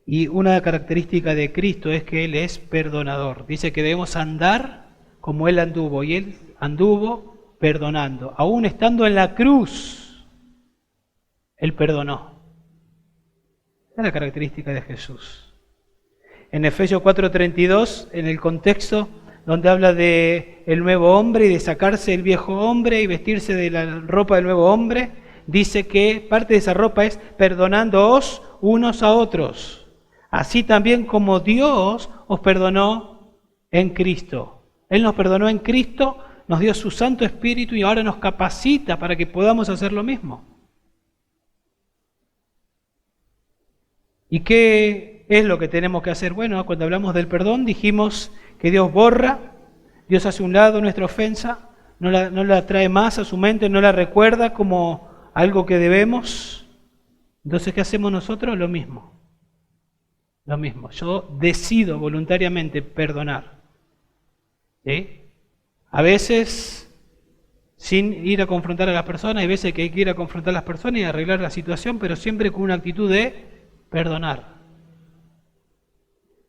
Y una característica de Cristo es que Él es perdonador. Dice que debemos andar como Él anduvo. Y Él anduvo perdonando. Aún estando en la cruz, Él perdonó. Esa es la característica de Jesús. En Efesios 4:32, en el contexto donde habla de el nuevo hombre y de sacarse el viejo hombre y vestirse de la ropa del nuevo hombre, dice que parte de esa ropa es perdonándoos unos a otros. Así también como Dios os perdonó en Cristo. Él nos perdonó en Cristo, nos dio su Santo Espíritu y ahora nos capacita para que podamos hacer lo mismo. ¿Y qué es lo que tenemos que hacer? Bueno, cuando hablamos del perdón dijimos que Dios borra, Dios hace a un lado nuestra ofensa, no la trae más a su mente, no la recuerda como algo que debemos. Entonces, ¿qué hacemos nosotros? Lo mismo. Lo mismo. Yo decido voluntariamente perdonar. ¿Sí? A veces sin ir a confrontar a las personas, hay veces que hay que ir a confrontar a las personas y arreglar la situación, pero siempre con una actitud de perdonar.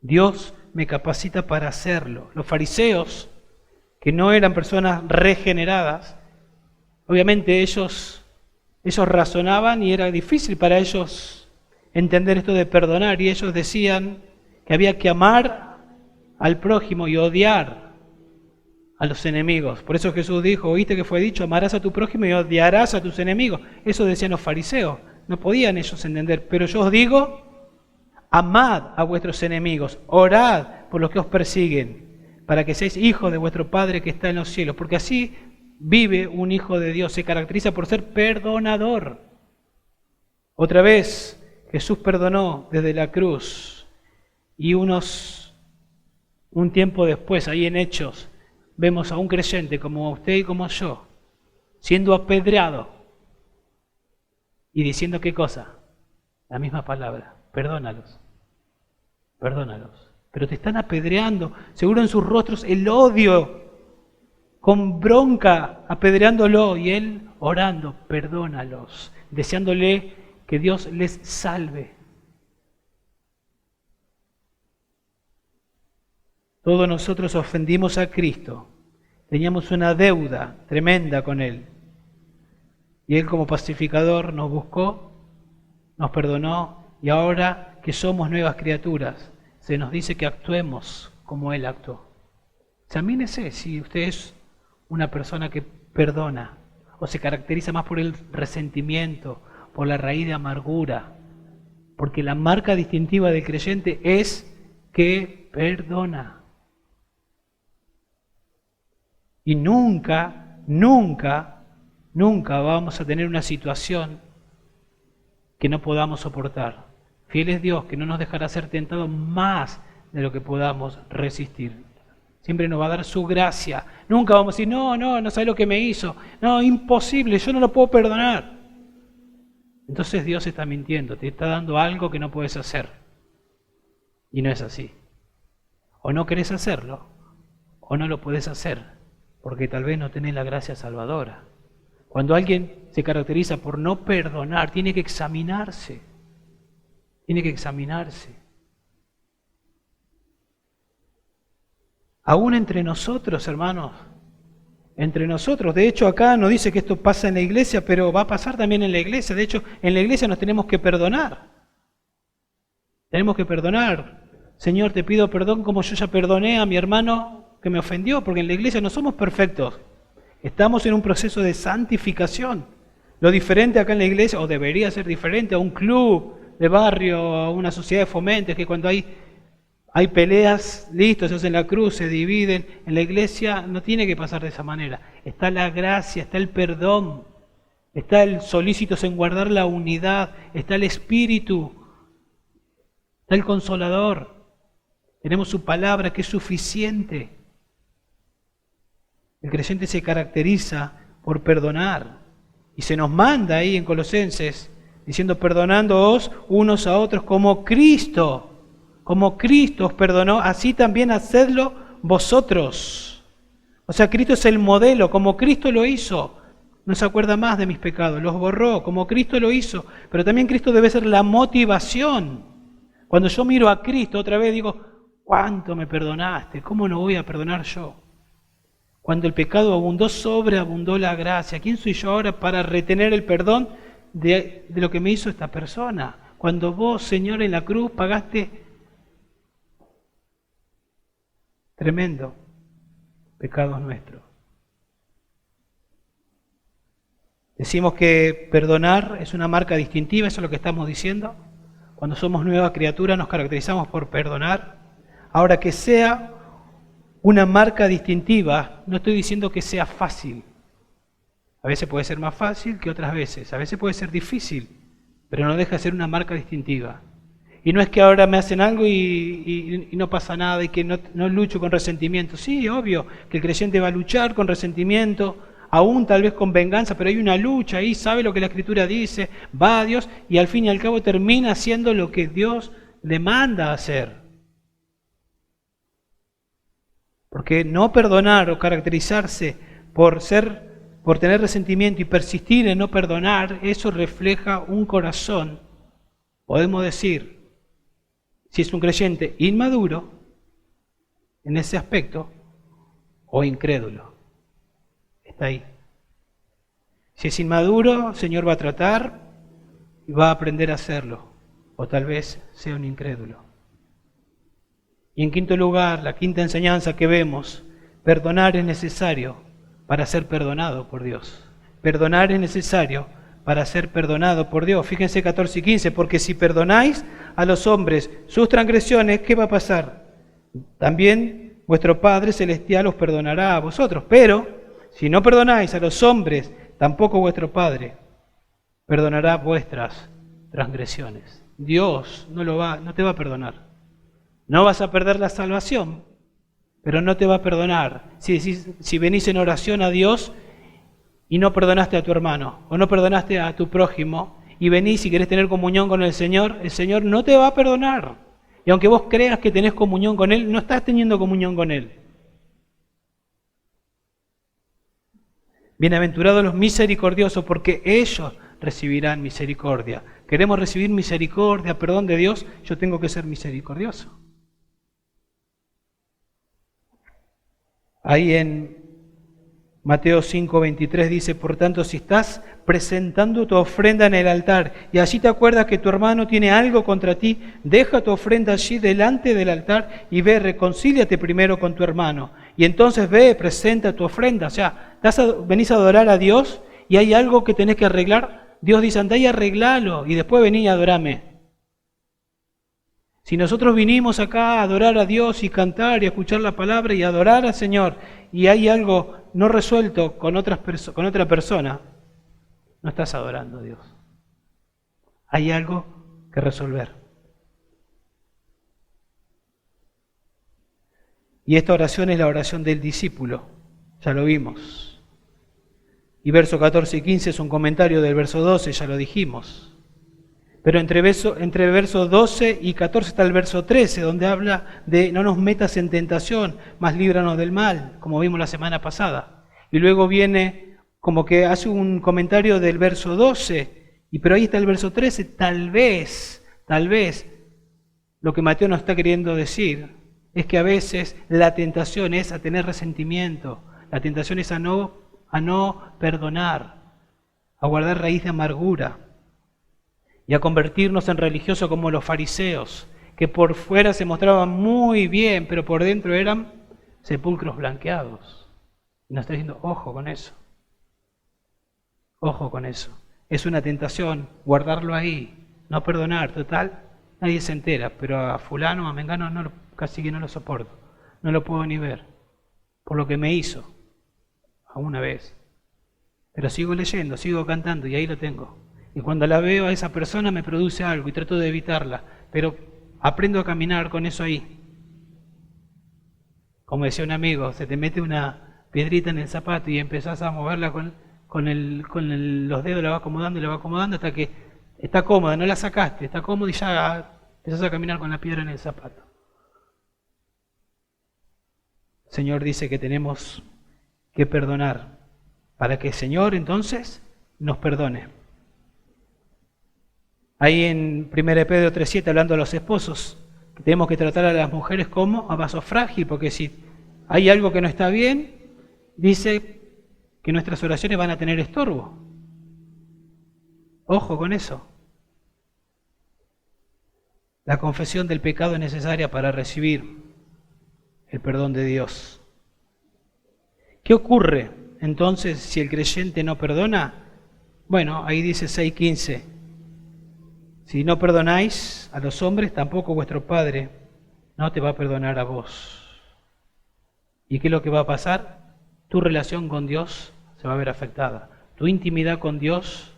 Dios me capacita para hacerlo. Los fariseos, que no eran personas regeneradas, obviamente ellos razonaban y era difícil para ellos entender esto de perdonar, y ellos decían que había que amar al prójimo y odiar a los enemigos. Por eso Jesús dijo, oíste que fue dicho, amarás a tu prójimo y odiarás a tus enemigos. Eso decían los fariseos, no podían ellos entender. Pero yo os digo, amad a vuestros enemigos, orad por los que os persiguen, para que seáis hijos de vuestro Padre que está en los cielos, porque así vive un hijo de Dios, se caracteriza por ser perdonador. Otra vez, Jesús perdonó desde la cruz y un tiempo después, ahí en Hechos, vemos a un creyente como usted y como yo, siendo apedreado y diciendo ¿qué cosa? La misma palabra, perdónalos, perdónalos. Pero te están apedreando, seguro en sus rostros el odio, con bronca, apedreándolo, y él orando, perdónalos, deseándole que Dios les salve. Todos nosotros ofendimos a Cristo, teníamos una deuda tremenda con Él. Y Él como pacificador nos buscó, nos perdonó, y ahora que somos nuevas criaturas, se nos dice que actuemos como Él actuó. Examínese si usted es una persona que perdona, o se caracteriza más por el resentimiento, por la raíz de amargura, porque la marca distintiva del creyente es que perdona. Y nunca, nunca, nunca vamos a tener una situación que no podamos soportar. Fiel es Dios, que no nos dejará ser tentados más de lo que podamos resistir. Siempre nos va a dar su gracia. Nunca vamos a decir, no sabe lo que me hizo. No, imposible, yo no lo puedo perdonar. Entonces Dios está mintiendo, te está dando algo que no puedes hacer. Y no es así. O no querés hacerlo, o no lo puedes hacer. porque tal vez no tenés la gracia salvadora. Cuando alguien se caracteriza por no perdonar, tiene que examinarse. Tiene que examinarse. Aún entre nosotros, hermanos, entre nosotros. De hecho, acá no dice que esto pasa en la iglesia, pero va a pasar también en la iglesia. De hecho, en la iglesia nos tenemos que perdonar. Tenemos que perdonar. Señor, te pido perdón como yo ya perdoné a mi hermano que me ofendió, porque en la iglesia no somos perfectos. Estamos en un proceso de santificación. Lo diferente acá en la iglesia, o debería ser diferente a un club de barrio, a una sociedad de fomento, es que cuando hay peleas, listo, se hacen la cruz, se dividen. En la iglesia no tiene que pasar de esa manera. Está la gracia, está el perdón, está el solícitos en guardar la unidad, está el Espíritu, está el Consolador. Tenemos su palabra que es suficiente. El creyente se caracteriza por perdonar. Y se nos manda ahí en Colosenses, diciendo, perdonándoos unos a otros como Cristo os perdonó, así también hacedlo vosotros. O sea, Cristo es el modelo, como Cristo lo hizo. No se acuerda más de mis pecados, los borró, como Cristo lo hizo. Pero también Cristo debe ser la motivación. Cuando yo miro a Cristo, otra vez digo, ¿cuánto me perdonaste? ¿Cómo no voy a perdonar yo? Cuando el pecado abundó, sobreabundó la gracia. ¿Quién soy yo ahora para retener el perdón de lo que me hizo esta persona? Cuando vos, Señor, en la cruz pagaste tremendo pecados nuestros. Decimos que perdonar es una marca distintiva, eso es lo que estamos diciendo. Cuando somos nueva criatura nos caracterizamos por perdonar. Ahora, que sea una marca distintiva, no estoy diciendo que sea fácil. A veces puede ser más fácil que otras veces, a veces puede ser difícil, pero no deja de ser una marca distintiva. Y no es que ahora me hacen algo y no pasa nada y que no lucho con resentimiento. Sí, obvio que el creyente va a luchar con resentimiento, aún tal vez con venganza, pero hay una lucha ahí, sabe lo que la Escritura dice, va a Dios y al fin y al cabo termina haciendo lo que Dios le manda hacer. Porque no perdonar o caracterizarse por tener resentimiento y persistir en no perdonar, eso refleja un corazón, podemos decir, si es un creyente inmaduro en ese aspecto o incrédulo. Está ahí. Si es inmaduro, el Señor va a tratar y va a aprender a hacerlo. O tal vez sea un incrédulo. Y en quinto lugar, la quinta enseñanza que vemos, perdonar es necesario para ser perdonado por Dios. Perdonar es necesario para ser perdonado por Dios. Fíjense 14 y 15, porque si perdonáis a los hombres sus transgresiones, ¿qué va a pasar? También vuestro Padre Celestial os perdonará a vosotros. Pero si no perdonáis a los hombres, tampoco vuestro Padre perdonará vuestras transgresiones. Dios no te va a perdonar. No vas a perder la salvación, pero no te va a perdonar. Si venís en oración a Dios y no perdonaste a tu hermano, o no perdonaste a tu prójimo, y venís y querés tener comunión con el Señor no te va a perdonar. Y aunque vos creas que tenés comunión con Él, no estás teniendo comunión con Él. Bienaventurados los misericordiosos, porque ellos recibirán misericordia. ¿Queremos recibir misericordia, perdón de Dios? Yo tengo que ser misericordioso. Ahí en Mateo 5:23 dice, por tanto, si estás presentando tu ofrenda en el altar y allí te acuerdas que tu hermano tiene algo contra ti, deja tu ofrenda allí delante del altar y ve, reconcíliate primero con tu hermano. Y entonces ve, presenta tu ofrenda. O sea, venís a adorar a Dios y hay algo que tenés que arreglar. Dios dice, andá y arreglalo y después vení a adorarme. Si nosotros vinimos acá a adorar a Dios y cantar y escuchar la palabra y adorar al Señor y hay algo no resuelto con otra persona, no estás adorando a Dios. Hay algo que resolver. Y esta oración es la oración del discípulo, ya lo vimos. Y verso 14 y 15 es un comentario del verso 12, ya lo dijimos. Pero entre versos 12 y 14 está el verso 13, donde habla de no nos metas en tentación, mas líbranos del mal, como vimos la semana pasada. Y luego viene como que hace un comentario del verso 12, pero ahí está el verso 13, tal vez, lo que Mateo nos está queriendo decir es que a veces la tentación es a tener resentimiento, la tentación es a no perdonar, a guardar raíz de amargura y a convertirnos en religiosos como los fariseos, que por fuera se mostraban muy bien, pero por dentro eran sepulcros blanqueados. Y nos está diciendo, ojo con eso. Ojo con eso. Es una tentación guardarlo ahí, no perdonar, total. Nadie se entera, pero a fulano, a mengano, casi que no lo soporto. No lo puedo ni ver, por lo que me hizo, a una vez. Pero sigo leyendo, sigo cantando y ahí lo tengo. Y cuando la veo a esa persona me produce algo y trato de evitarla, pero aprendo a caminar con eso ahí. Como decía un amigo, se te mete una piedrita en el zapato y empezás a moverla con los dedos, la va acomodando hasta que está cómoda, no la sacaste, está cómoda y ya empezás a caminar con la piedra en el zapato. El Señor dice que tenemos que perdonar para que el Señor entonces nos perdone. Ahí en 1 Pedro 3:7, hablando a los esposos, que tenemos que tratar a las mujeres como a vaso frágil, porque si hay algo que no está bien, dice que nuestras oraciones van a tener estorbo. Ojo con eso. La confesión del pecado es necesaria para recibir el perdón de Dios. ¿Qué ocurre entonces si el creyente no perdona? Bueno, ahí dice 6:15. Si no perdonáis a los hombres, tampoco vuestro Padre no te va a perdonar a vos. ¿Y qué es lo que va a pasar? Tu relación con Dios se va a ver afectada. Tu intimidad con Dios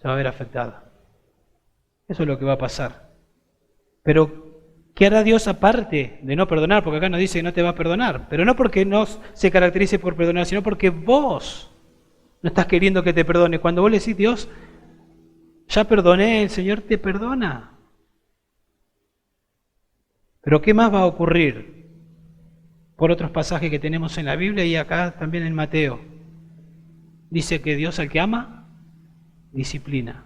se va a ver afectada. Eso es lo que va a pasar. Pero, ¿qué hará Dios aparte de no perdonar? Porque acá nos dice que no te va a perdonar. Pero no porque no se caracterice por perdonar, sino porque vos no estás queriendo que te perdone. Cuando vos le decís, Dios, ya perdoné, el Señor te perdona. Pero ¿qué más va a ocurrir? Por otros pasajes que tenemos en la Biblia y acá también en Mateo. Dice que Dios al que ama, disciplina.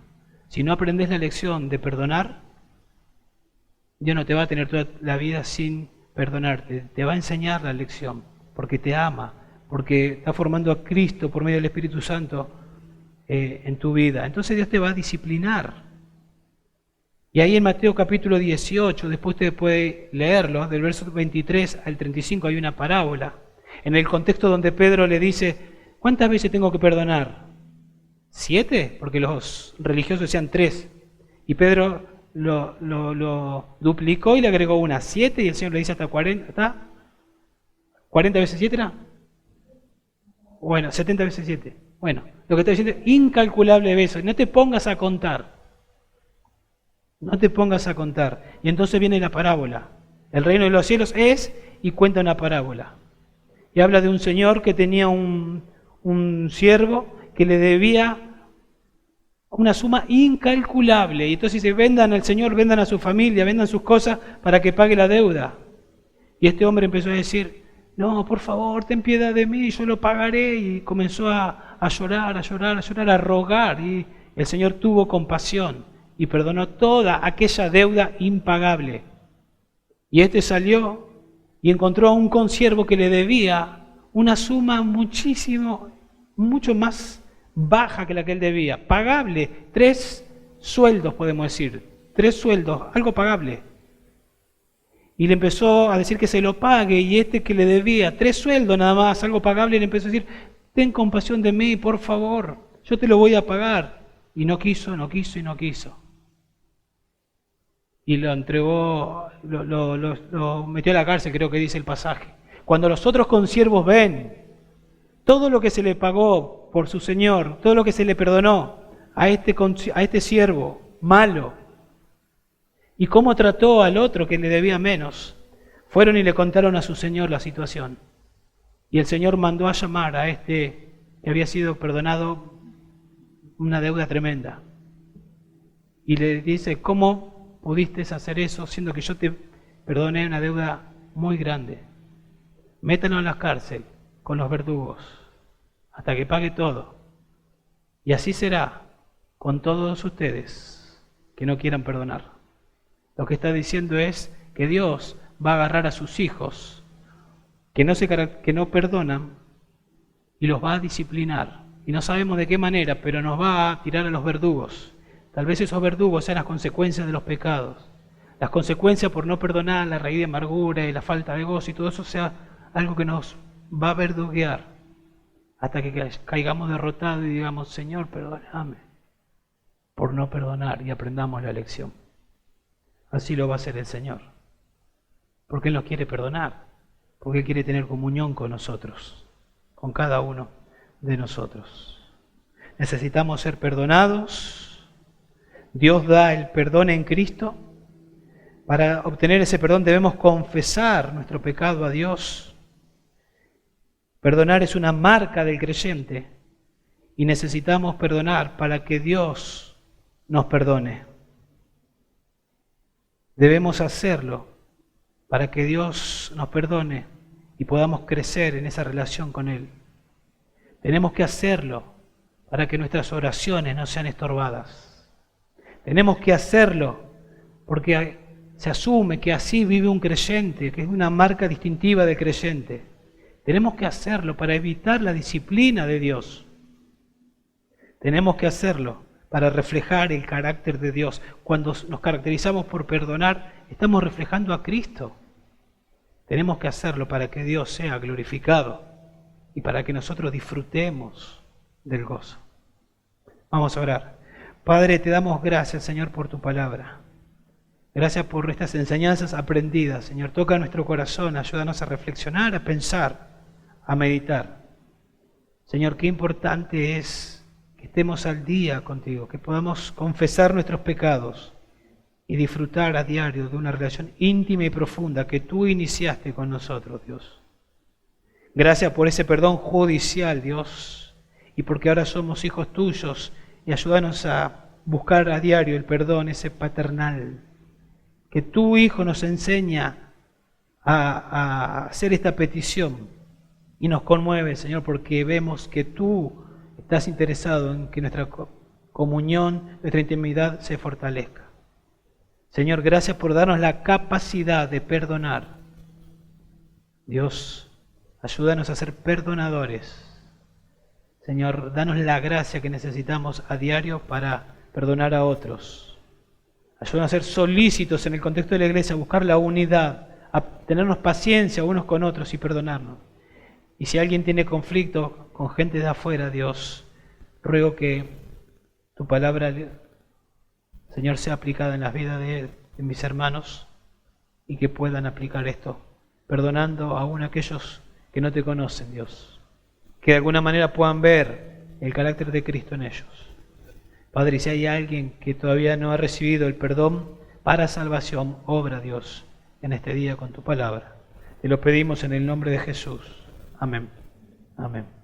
Si no aprendes la lección de perdonar, Dios no te va a tener toda la vida sin perdonarte. Te va a enseñar la lección, porque te ama, porque está formando a Cristo por medio del Espíritu Santo en tu vida. Entonces Dios te va a disciplinar. Y ahí en Mateo capítulo 18, después usted puede leerlo, del verso 23 al 35 hay una parábola, en el contexto donde Pedro le dice, ¿cuántas veces tengo que perdonar? ¿7? Porque los religiosos decían 3. Y Pedro lo duplicó y le agregó una, 7, y el Señor le dice hasta 40, ¿está? ¿40 veces 7 era? Bueno, 70 veces 7. Bueno, lo que está diciendo es incalculable veces. No te pongas a contar. No te pongas a contar. Y entonces viene la parábola. El reino de los cielos es, y cuenta una parábola. Y habla de un señor que tenía un siervo que le debía una suma incalculable. Y entonces dice, vendan al Señor, vendan a su familia, vendan sus cosas para que pague la deuda. Y este hombre empezó a decir, no, por favor, ten piedad de mí, yo lo pagaré. Y comenzó a llorar, a rogar. Y el Señor tuvo compasión y perdonó toda aquella deuda impagable. Y este salió y encontró a un consiervo que le debía una suma mucho más baja que la que él debía, pagable, 3 sueldos podemos decir, 3 sueldos, algo pagable. Y le empezó a decir que se lo pague, y este que le debía 3 sueldos nada más, algo pagable, le empezó a decir, ten compasión de mí, por favor, yo te lo voy a pagar. Y no quiso. Y lo entregó, lo metió a la cárcel, creo que dice el pasaje. Cuando los otros consiervos ven todo lo que se le pagó por su señor, todo lo que se le perdonó a este siervo malo, y cómo trató al otro que le debía menos, fueron y le contaron a su señor la situación. Y el Señor mandó a llamar a este que había sido perdonado una deuda tremenda. y le dice, ¿cómo pudiste hacer eso siendo que yo te perdoné una deuda muy grande? Métanlo en la cárcel con los verdugos hasta que pague todo. Y así será con todos ustedes que no quieran perdonar. Lo que está diciendo es que Dios va a agarrar a sus hijos que no perdonan y los va a disciplinar. Y no sabemos de qué manera, pero nos va a tirar a los verdugos. Tal vez esos verdugos sean las consecuencias de los pecados. Las consecuencias por no perdonar, la raíz de amargura y la falta de gozo y todo eso sea algo que nos va a verduguear hasta que caigamos derrotados y digamos, Señor, perdóname por no perdonar y aprendamos la lección. Así lo va a hacer el Señor. Porque Él nos quiere perdonar. Porque Él quiere tener comunión con nosotros, con cada uno de nosotros. Necesitamos ser perdonados. Dios da el perdón en Cristo. Para obtener ese perdón debemos confesar nuestro pecado a Dios. Perdonar es una marca del creyente y necesitamos perdonar para que Dios nos perdone. Debemos hacerlo para que Dios nos perdone y podamos crecer en esa relación con Él. Tenemos que hacerlo para que nuestras oraciones no sean estorbadas. Tenemos que hacerlo porque se asume que así vive un creyente, que es una marca distintiva del creyente. Tenemos que hacerlo para evitar la disciplina de Dios. Tenemos que hacerlo para reflejar el carácter de Dios. Cuando nos caracterizamos por perdonar, estamos reflejando a Cristo. Tenemos que hacerlo para que Dios sea glorificado y para que nosotros disfrutemos del gozo. Vamos a orar. Padre, te damos gracias, Señor, por tu palabra. Gracias por estas enseñanzas aprendidas, Señor. Toca nuestro corazón, ayúdanos a reflexionar, a pensar, a meditar. Señor, qué importante es que estemos al día contigo, que podamos confesar nuestros pecados y disfrutar a diario de una relación íntima y profunda que tú iniciaste con nosotros, Dios. Gracias por ese perdón judicial, Dios, y porque ahora somos hijos tuyos, y ayúdanos a buscar a diario el perdón, ese paternal, que tu Hijo nos enseña a hacer esta petición y nos conmueve, Señor, porque vemos que tú estás interesado en que nuestra comunión, nuestra intimidad se fortalezca. Señor, gracias por darnos la capacidad de perdonar. Dios, ayúdanos a ser perdonadores. Señor, danos la gracia que necesitamos a diario para perdonar a otros. Ayúdanos a ser solícitos en el contexto de la iglesia, a buscar la unidad, a tenernos paciencia unos con otros y perdonarnos. Y si alguien tiene conflicto con gente de afuera, Dios, ruego que tu palabra, Señor, sea aplicada en las vidas de mis hermanos y que puedan aplicar esto, perdonando aún a aquellos que no te conocen, Dios. Que de alguna manera puedan ver el carácter de Cristo en ellos. Padre, y si hay alguien que todavía no ha recibido el perdón para salvación, obra, Dios, en este día con tu palabra. Te lo pedimos en el nombre de Jesús. Amén. Amén.